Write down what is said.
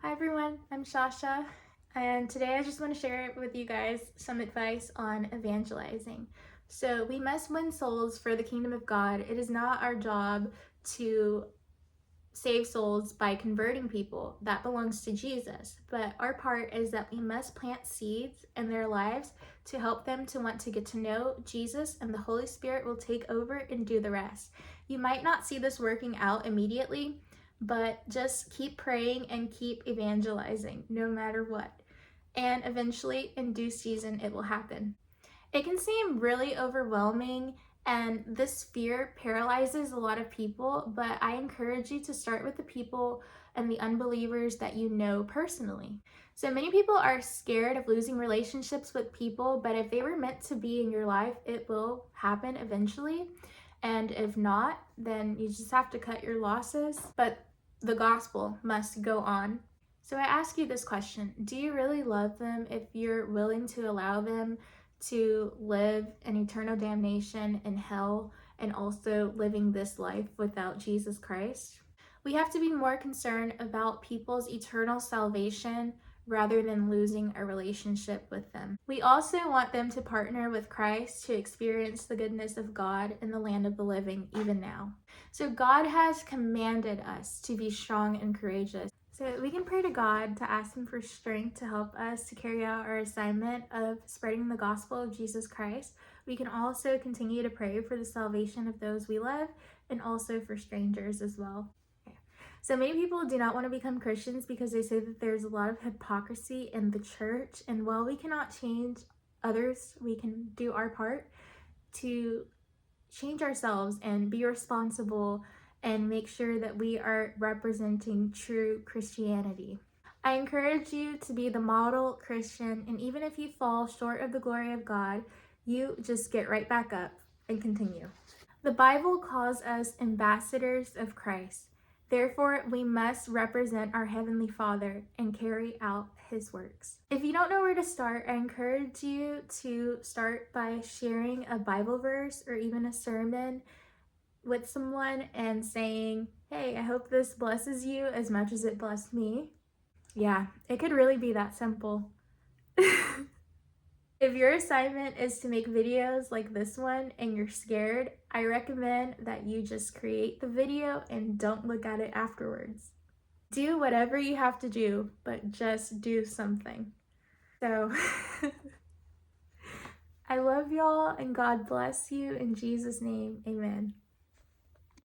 Hi everyone, I'm Shasha, and today I just want to share with you guys some advice on evangelizing. So we must win souls for the kingdom of God. It is not our job to save souls by converting people. That belongs to Jesus. But our part is that we must plant seeds in their lives to help them to want to get to know Jesus, and the Holy Spirit will take over and do the rest. You might not see this working out immediately, but just keep praying and keep evangelizing no matter what. And eventually, in due season, it will happen. It can seem really overwhelming, and this fear paralyzes a lot of people, but I encourage you to start with the people and the unbelievers that you know personally. So many people are scared of losing relationships with people, but if they were meant to be in your life, it will happen eventually. And if not, then you just have to cut your losses. But the gospel must go on. So I ask you this question: do you really love them if you're willing to allow them to live in eternal damnation in hell and also living this life without Jesus Christ? We have to be more concerned about people's eternal salvation rather than losing a relationship with them. We also want them to partner with Christ to experience the goodness of God in the land of the living even now. So God has commanded us to be strong and courageous. So we can pray to God to ask Him for strength to help us to carry out our assignment of spreading the gospel of Jesus Christ. We can also continue to pray for the salvation of those we love and also for strangers as well. So many people do not want to become Christians because they say that there's a lot of hypocrisy in the church. And while we cannot change others, we can do our part to change ourselves and be responsible and make sure that we are representing true Christianity. I encourage you to be the model Christian, and even if you fall short of the glory of God, you just get right back up and continue. The Bible calls us ambassadors of Christ. Therefore, we must represent our Heavenly Father and carry out His works. If you don't know where to start, I encourage you to start by sharing a Bible verse or even a sermon with someone and saying, "Hey, I hope this blesses you as much as it blessed me." Yeah, it could really be that simple. If your assignment is to make videos like this one and you're scared, I recommend that you just create the video and don't look at it afterwards. Do whatever you have to do, but just do something. So, I love y'all and God bless you. In Jesus' name, amen.